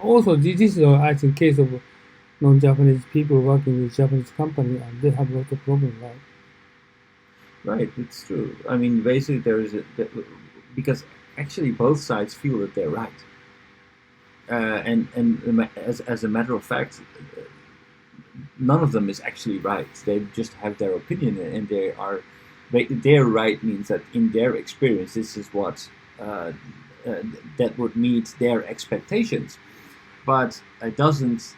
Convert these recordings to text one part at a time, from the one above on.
Also, this is I think case of non-Japanese people working with Japanese company, and they have a lot of problems, right? Right, it's true. I mean, basically, because actually both sides feel that they're right, and as a matter of fact, none of them is actually right. They just have their opinion, and their right means that in their experience, this is what uh, that would meet their expectations, but it doesn't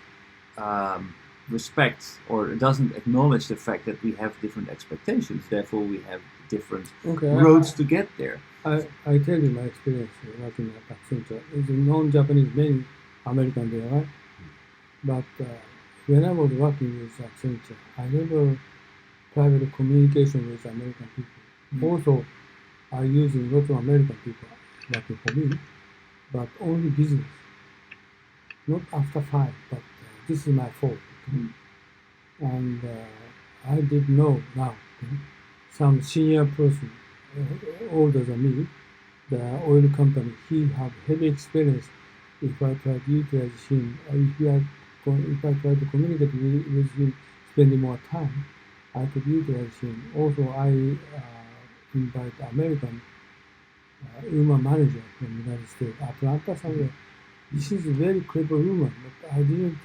respect or it doesn't acknowledge the fact that we have different expectations. Therefore, we have different Okay, roads to get there. I tell you my experience working at Accenture. It's non-Japanese, many American there, right? But when I was working with Accenture, I never private communication with American people. Also, I using lots of American people working for me, but only business, not after five. But this is my fault, and I did know now. Some senior person, older than me, the oil company, he have heavy experience. If I try to utilize him, or if I try to communicate with him, spending more time, I could utilize him. Also, I invite American woman manager from the United States, Atlanta somewhere. This is a very clever woman, but I didn't,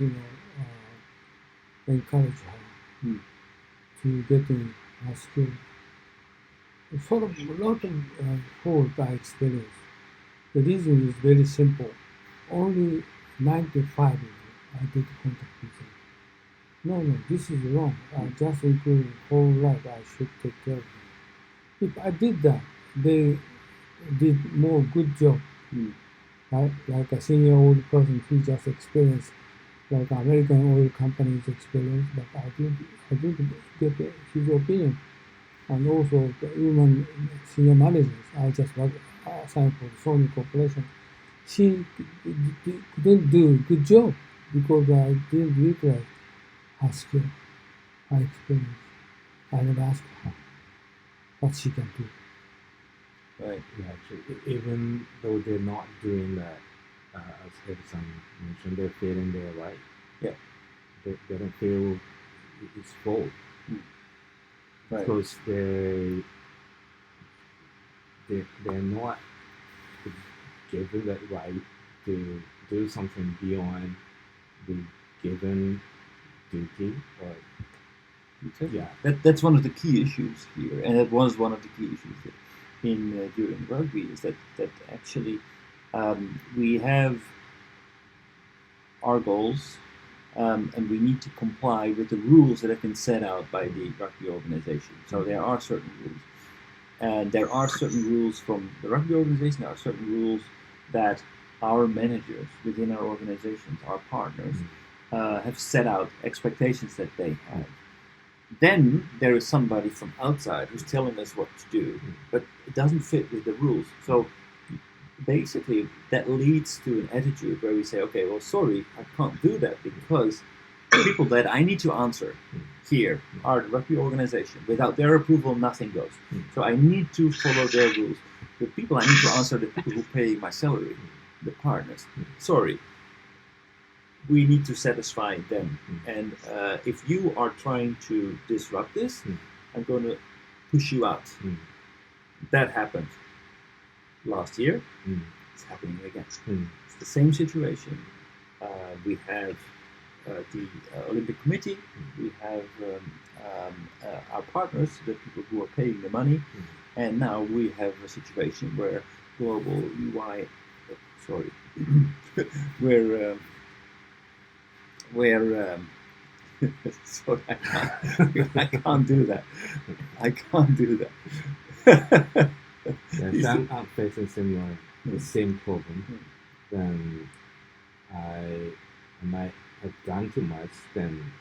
encourage her to get in her skill. Sort of a lot of fault I experienced. The reason is very simple. Only 95 I did contact with them. No, this is wrong. I just improved whole life. I should take care of them. If I did that, they did more good job. Right? Like a senior oil person, he just experienced like American oil companies experience, but I didn't get his opinion. And also the human senior managers, I just work assigned for Sony Corporation. She couldn't do a good job because I didn't utilize her skill, her experience. I never asked her what she can do. Right. Yeah, actually, even though they're not doing that, as Harrison mentioned, they're feeling they're right. Yeah. They don't feel it's fault. Right. Because they're not given that right to do something beyond the given duty or yeah. That's one of the key issues here, and it was one of the key issues in during rugby is that actually we have our goals, and we need to comply with the rules that have been set out by the rugby organization. So there are certain rules, and there are certain rules from the rugby organization. There are certain rules that our managers within our organizations, our partners, have set out expectations that they have. Then there is somebody from outside who's telling us what to do, but it doesn't fit with the rules. So basically, that leads to an attitude where we say, okay, well, sorry, I can't do that because the people that I need to answer here are the rugby organization. Without their approval, nothing goes. So I need to follow their rules. The people I need to answer are the people who pay my salary, the partners. Sorry, we need to satisfy them. And if you are trying to disrupt this, I'm going to push you out. That happened last year. It's happening again. It's the same situation. We have the Olympic Committee. We have our partners, the people who are paying the money. And now we have a situation where global UI, where sorry, I can't do that. I can't do that. If I'm facing the same problem, then I might have done too much, then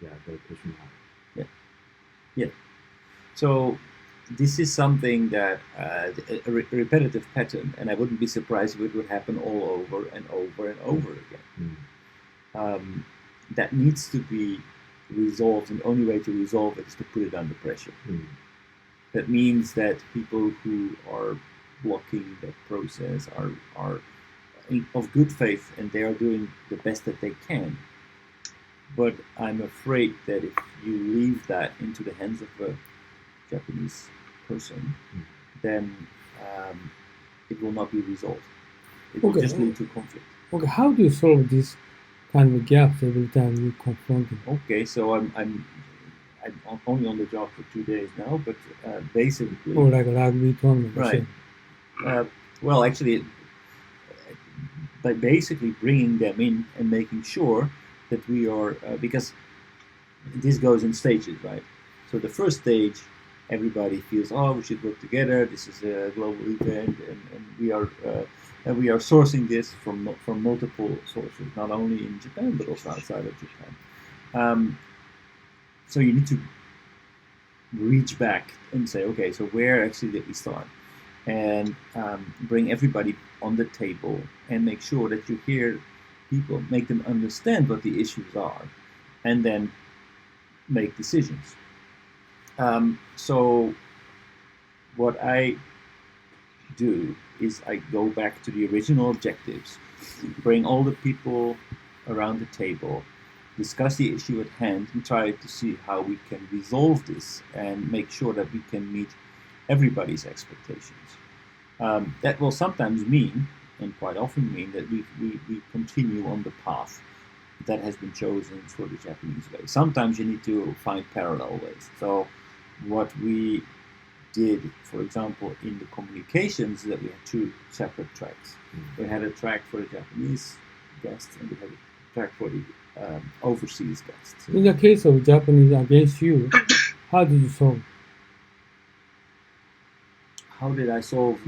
they push me out. Yeah. So this is something that a repetitive pattern, and I wouldn't be surprised if it would happen all over and over and over again. That needs to be resolved, and the only way to resolve it is to put it under pressure. That means that people who are blocking that process are of good faith, and they are doing the best that they can. But I'm afraid that if you leave that into the hands of a Japanese person, then it will not be resolved. It will just lead to conflict. Okay, how do you solve this kind of gaps every time you confront them? Okay, so I'm only on the job for 2 days now, but basically, Or like a rugby tournament. right. Well, actually, by basically bringing them in and making sure that we are, because this goes in stages, right? So the first stage, everybody feels, oh, we should work together. This is a global event, and we are sourcing this from multiple sources, not only in Japan but also outside of Japan. So you need to reach back and say, okay, so where actually did we start? And bring everybody on the table and make sure that you hear people, make them understand what the issues are, and then make decisions. So what I do is I go back to the original objectives, bring all the people around the table, discuss the issue at hand, and try to see how we can resolve this and make sure that we can meet everybody's expectations. That will sometimes mean, and quite often mean, that we continue on the path that has been chosen for the Japanese way. Sometimes you need to find parallel ways. So what we did, for example, in the communications, that we had 2 separate tracks. We had a track for the Japanese guests, and we had a track for the overseas guests. In the case of Japanese against you, how did you solve? How did I solve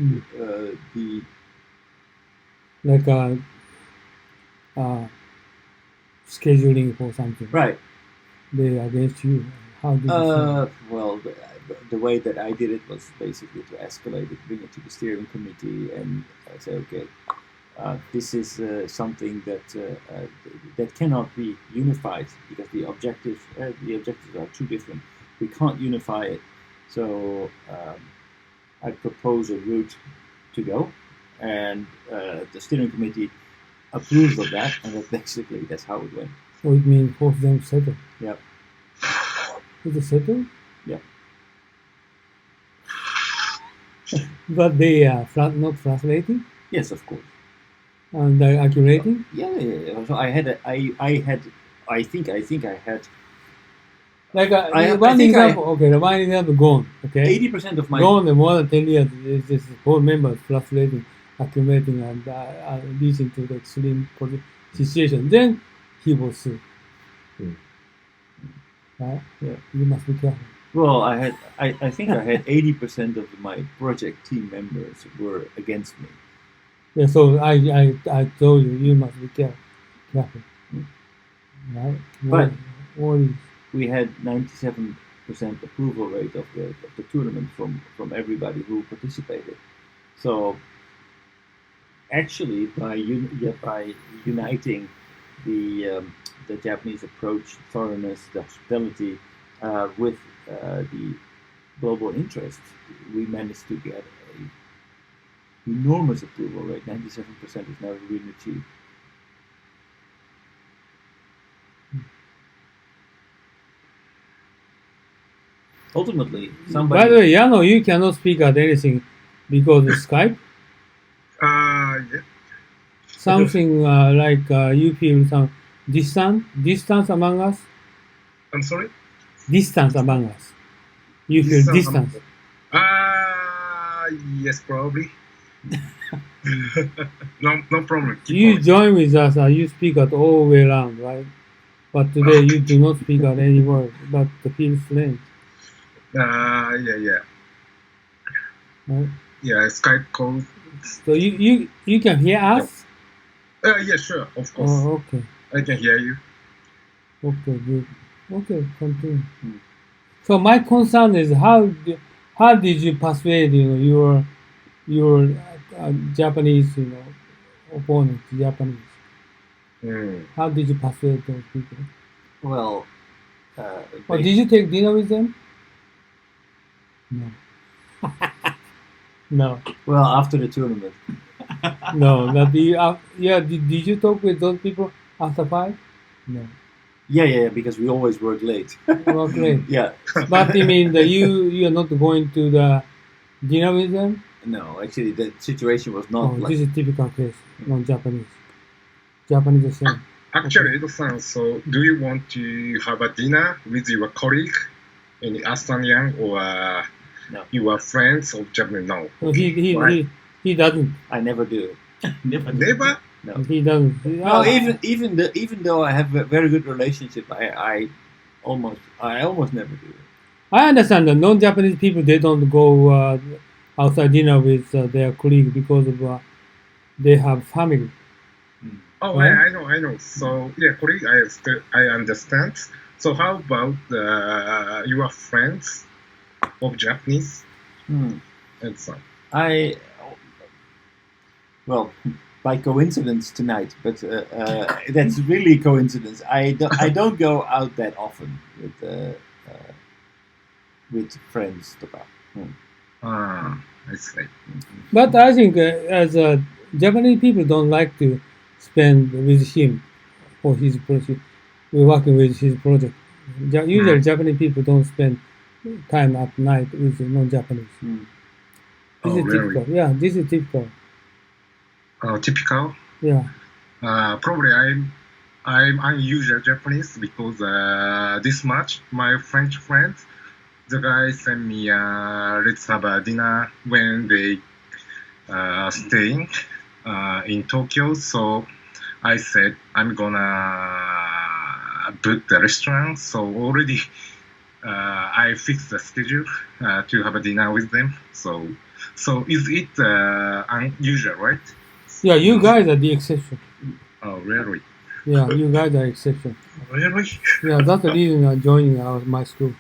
the... Like scheduling for something. Right. They against you. How did you solve? Well, the way that I did it was basically to escalate it, bring it to the steering committee, and say, okay, this is something that cannot be unified because the objectives are too different. We can't unify it. So I propose a route to go, and the steering committee approved of that, and that's how it went. So it means force them to settle. Yeah. Is it settled? Yeah. But they are not frustrating? Yes, of course. And they're accurating? Yeah. So I think I had. Like one example, gone. Okay. 80% of my. Gone in more than 10 years is this board members frustrating, accumulating, and leading to the extreme situation. Then he will sue. Right? Yeah. You must be careful. Well, I think I had 80% of my project team members were against me. Yeah, so I told you must be careful. Right? But Worries. we had 97% approval rate of the tournament from everybody who participated. So actually, by uniting the Japanese approach, thoroughness, the hospitality, with the global interest, we managed to get an enormous approval rate. 97% is never been achieved. Ultimately, somebody. By the way, Yano, you cannot speak at anything because of Skype. Yeah. Something like you feel some distance among us. I'm sorry? Distance among us. You feel distance. Yes, probably. No problem. You join with us, you speak at all way around, right? But today you do not speak at any word, but feel strange. Yeah. Right? Yeah, Skype call. So you can hear us? Yeah, sure, of course. Oh, okay. I can hear you. Okay, good. Okay, continue. So my concern is how did you persuade your Japanese opponent, Japanese? How did you persuade those people? Well, or did you take dinner with them? No. No. Well, after the tournament. No, but did you talk with those people after 5? No. Yeah, because we always work late. Well, great. Yeah. But you mean that you are not going to the dinner with them? No, actually, the situation was not Oh, like. this is typical case, non-Japanese. Japanese the same. Actually, Edo-san, so do you want to have a dinner with your colleague in Astanian or No. your friends of Japan? No. No, Why? he doesn't. I never do. Never? He doesn't. No, even though I have a very good relationship, I almost never do. I understand that non-Japanese people, they don't go outside dinner with their colleague because of they have family. Oh, Right? I know. So, yeah, colleague, I understand. So, how about your friends of Japanese and so on? Well, by coincidence tonight, but that's really coincidence. I don't go out that often with friends. I see. But I think as Japanese people don't like to spend with him or his project. We're working with his project. Usually Japanese people don't spend time at night with non-Japanese. This is really? typical. Yeah, this is typical. Typical? Yeah. Probably I'm unusual Japanese because this much my French friends, the guy sent me let's have a dinner when they staying in Tokyo. So I said I'm gonna book the restaurant. So already I fixed the schedule to have a dinner with them. So is it unusual, right? Yeah, you guys are the exception. Oh, really? Yeah, you guys are exception. Really? Yeah, that's the reason I'm joining my school.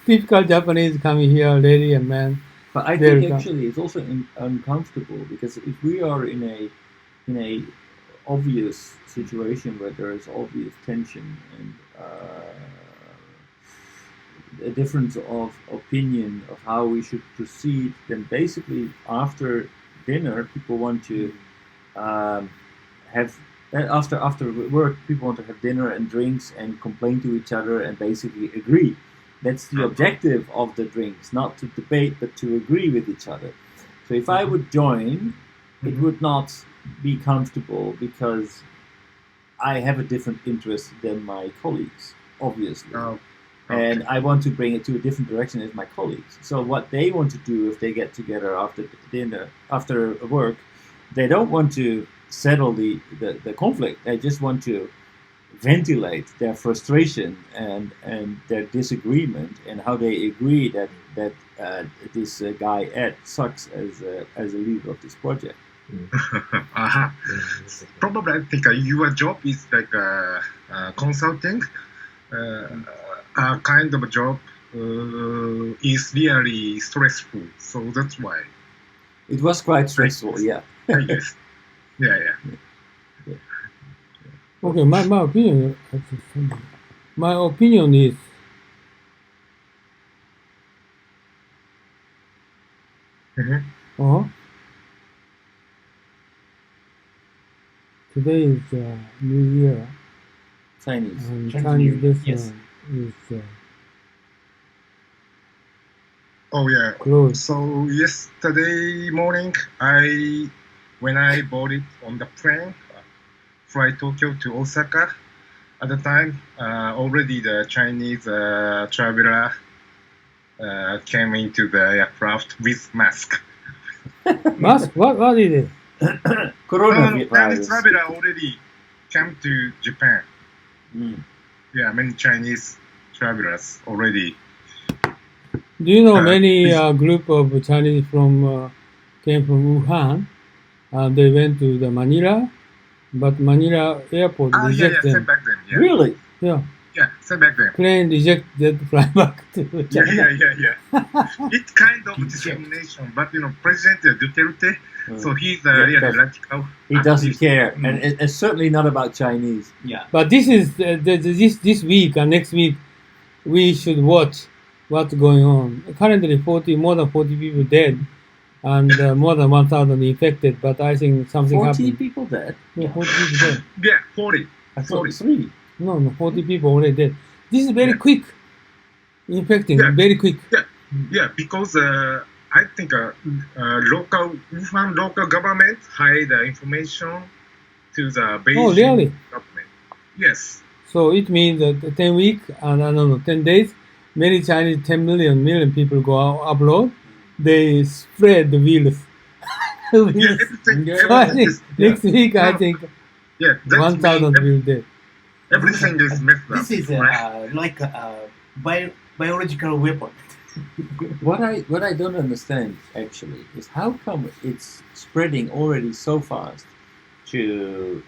Typical Japanese coming here, lady and man. But I There think you go. actually it's also uncomfortable because if we are in a obvious situation where there is obvious tension and a difference of opinion of how we should proceed, then basically after dinner people want to have after work people want to have dinner and drinks and complain to each other and basically agree. That's the objective of the drinks, not to debate but to agree with each other. So if I would join, it would not be comfortable because I have a different interest than my colleagues, obviously. Oh, And I want to bring it to a different direction as my colleagues. So what they want to do if they get together after dinner, after work, they don't want to settle the conflict. They just want to ventilate their frustration and their disagreement and how they agree that this guy Ed sucks as a leader of this project. uh-huh. Probably I think your job is like consulting. Kind of a job is really stressful, so that's why. It was quite stressful, yeah. Yes. Yeah. Okay, my opinion is today is New Year Chinese. and Chinese Chinese New Year, restaurant yes. is Oh yeah. closed. So yesterday morning, when I boarded on the plane, fly Tokyo to Osaka. At the time, already the Chinese traveler came into the aircraft with mask. Mask? What is it? Chinese Coronavirus. traveler already came to Japan. Yeah, many Chinese travelers already. Do you know many group of Chinese came from Wuhan? They went to the Manila, but Manila airport Yeah, rejected send them. back them. Yeah, Really? Yeah, send back them. plane rejected fly back to China. Yeah. It's kind of discrimination, but President Duterte, so he's really radical. He doesn't activist. care, and it's certainly not about Chinese. Yeah. But this is this week and next week, we should watch what's going on. Currently, more than 40 people dead, and more than 1,000 infected. But I think something 40 happened. people dead? No, 40 people dead. Yeah, 40. I thought 40. 3. No, 40 people already dead. This is very Yeah. quick. Infecting, Yeah. very quick. Yeah, because I think Wuhan local government hide the information to the Beijing Oh, really? government. Yes. So it means that 10 weeks, 10 days, many Chinese, 10 million people go abroad. They spread the virus. Yeah, Virus. everything, Yeah. So I everything think is, next week, I No. think yeah, that's 1,000 mean will dead. everything is messed up. This is right? like a biological weapon. What I don't understand actually is how come it's spreading already so fast to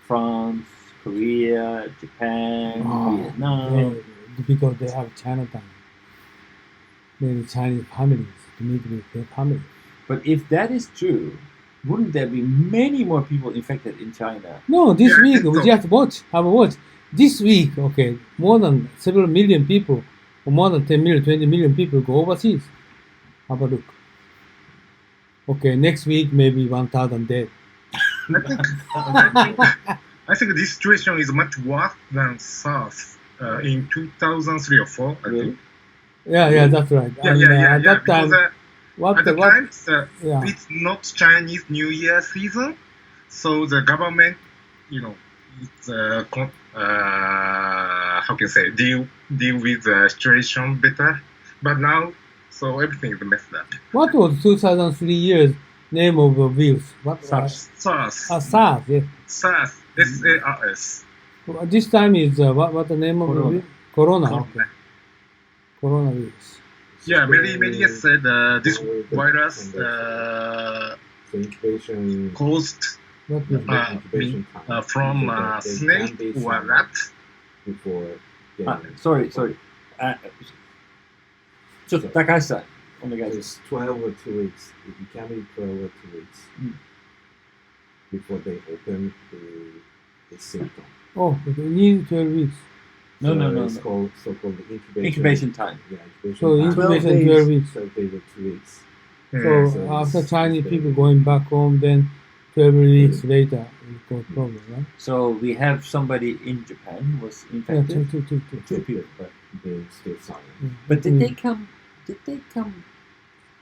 France, Korea, Japan, Vietnam. Because they have Chinatown. Many Chinese families to meet with their family. But if that is true, wouldn't there be many more people infected in China? No, this Yeah, I week think we so. just have a watch. This week, okay, more than several million people, or more than 10 million, 20 million people go overseas. Have a look. Okay, next week maybe 1,000 dead. I think this situation is much worse than SARS in 2003 or 4. I Really? think. Yeah, that's right. Yeah, And, yeah. At that Because time, what at the what? time, Yeah. it's not Chinese New Year season, so the government, it's how can I say deal with the situation better. But now, so everything is messed up. What was 2003 years name of the virus? What? SARS, SARS. Yeah. SARS, SARS. This time is what the name of the Corona. virus? Corona. Okay. Coronavirus. Yeah, many years said this virus The incubation caused What is it? incubation time. from So they snake can be or some rat. before getting Sorry. ちょっと高橋さん、お願いします。 It's 12 or 2 weeks. It can be 12 or 2 weeks before they open the symptom. Oh, it needs 12 weeks. No, It's no. called so-called incubation. Incubation time. Yeah, incubation So time. incubation 12 weeks. So they were 2 weeks. So So after it's- Chinese it's people very- going back home, then 12 weeks later, it got problem, right? So we have somebody in Japan who was Yeah, infected. two. Two people. But they still silent. Yeah. But did they come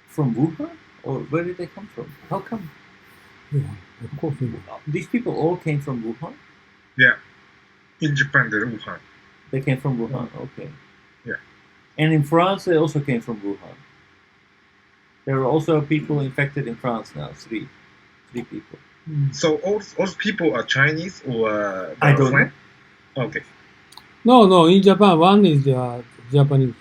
from Wuhan? Or where did they come from? How come? Yeah, of course. We know. These people all came from Wuhan? In Japan, the Wuhan. They came from Wuhan, okay. Yeah. And in France, they also came from Wuhan. There are also people infected in France now, three people. So all people are Chinese or I don't foreign? Okay. No, in Japan, one is Japanese.